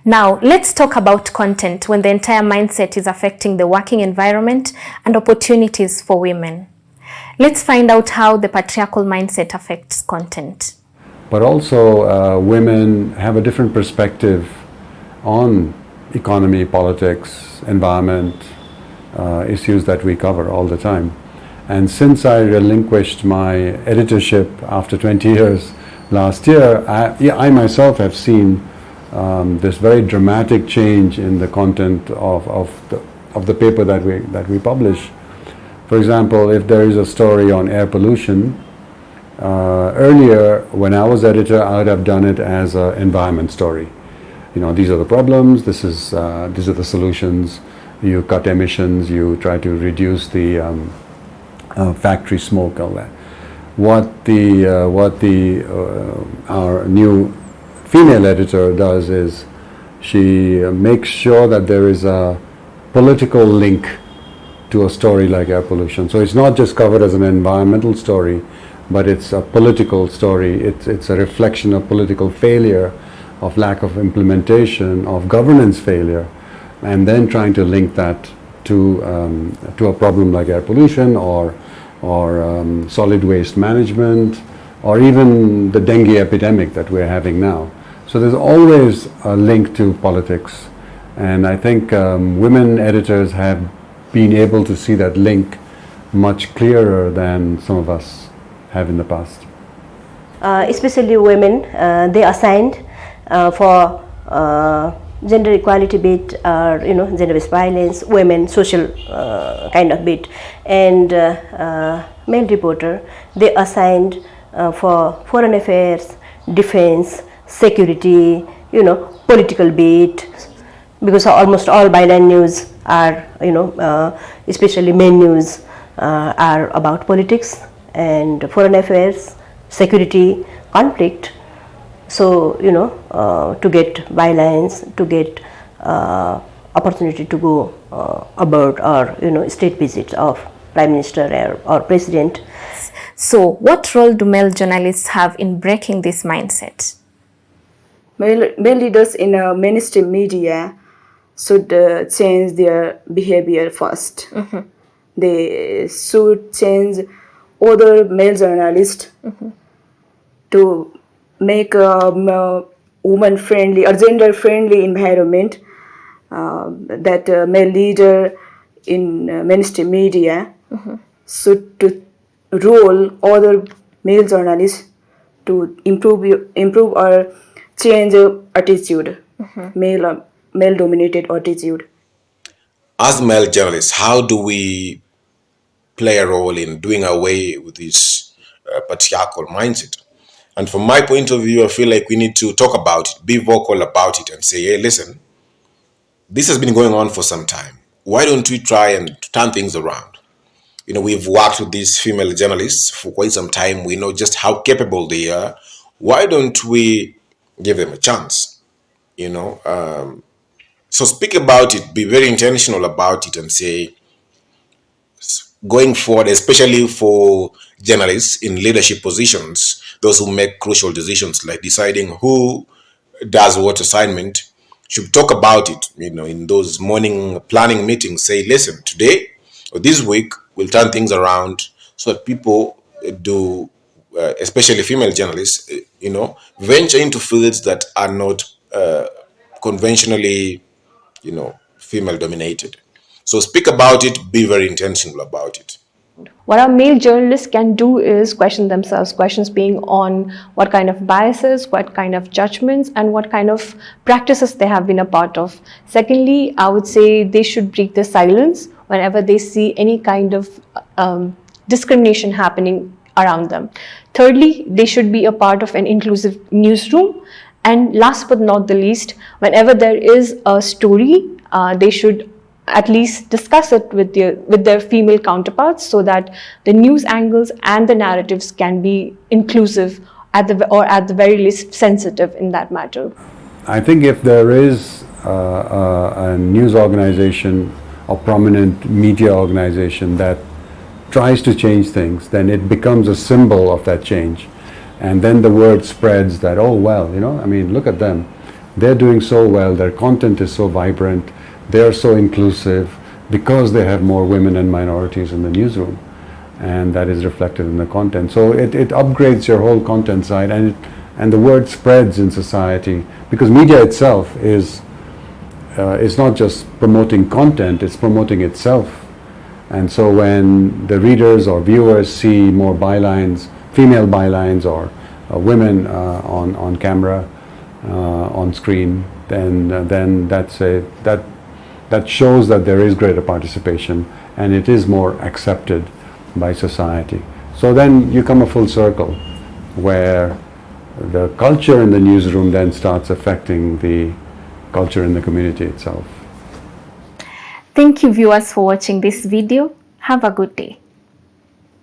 Now, let's talk about content when the entire mindset is affecting the working environment and opportunities for women. Let's find out how the patriarchal mindset affects content. But also, women have a different perspective on economy, politics, environment, issues that we cover all the time. And since I relinquished my editorship after 20 years last year, I myself have seen this very dramatic change in the content of the paper that we publish. For example, if there is a story on air pollution, earlier when I was editor, I would have done it as an environment story. You know, these are the problems, these are the solutions. You cut emissions, you try to reduce the factory smoke, all that. What our new female editor does is she makes sure that there is a political link to a story like air pollution. So it's not just covered as an environmental story, but it's a political story. It's a reflection of political failure, of lack of implementation, of governance failure, and then trying to link that to a problem like air pollution or solid waste management, or even the dengue epidemic that we're having now. So there's always a link to politics, and I think women editors have been able to see that link much clearer than some of us have in the past. Especially women, they assigned for gender equality bit, or gender-based violence, women social kind of bit, and male reporter, they assigned for foreign affairs, defense, security, political beat, because almost all byline news are, especially main news are about politics and foreign affairs, security, conflict. So, to get bylines, to get opportunity to go abroad, or, state visits of Prime Minister or President. So, what role do male journalists have in breaking this mindset? Male leaders in mainstream media should change their behavior first. Mm-hmm. They should change other male journalists to make a woman-friendly or gender-friendly environment, that male leader in mainstream media should to role other male journalists to improve or change attitude, male-dominated attitude. As male journalists, how do we play a role in doing away with this patriarchal mindset? And from my point of view, I feel like we need to talk about it, be vocal about it, and say, hey, listen, this has been going on for some time. Why don't we try and turn things around? We've worked with these female journalists for quite some time. We know just how capable they are. Why don't we give them a chance? So speak about it, be very intentional about it, and say, going forward, especially for journalists in leadership positions, those who make crucial decisions like deciding who does what assignment, should talk about it, in those morning planning meetings. Say, listen, today or this week, we'll turn things around so that people do, especially female journalists, venture into fields that are not conventionally, female dominated. So speak about it, be very intentional about it. What our male journalists can do is question themselves, questions being on what kind of biases, what kind of judgments, and what kind of practices they have been a part of. Secondly, I would say they should break the silence whenever they see any kind of discrimination happening around them. Thirdly, they should be a part of an inclusive newsroom. And last but not the least, whenever there is a story, they should at least discuss it with their female counterparts, so that the news angles and the narratives can be inclusive at the very least sensitive in that matter. I think if there is a news organization or prominent media organization that tries to change things, then it becomes a symbol of that change. And then the word spreads that, oh, well, look at them. they're doing so well, their content is so vibrant, they're so inclusive because they have more women and minorities in the newsroom, and that is reflected in the content. So it upgrades your whole content side, and the word spreads in society, because media itself is it's not just promoting content, it's promoting itself. And so when the readers or viewers see more bylines, female bylines, or women on camera, on screen, then that shows that there is greater participation and it is more accepted by society. So then you come a full circle where the culture in the newsroom then starts affecting the culture in the community itself. Thank you, viewers, for watching this video. Have a good day.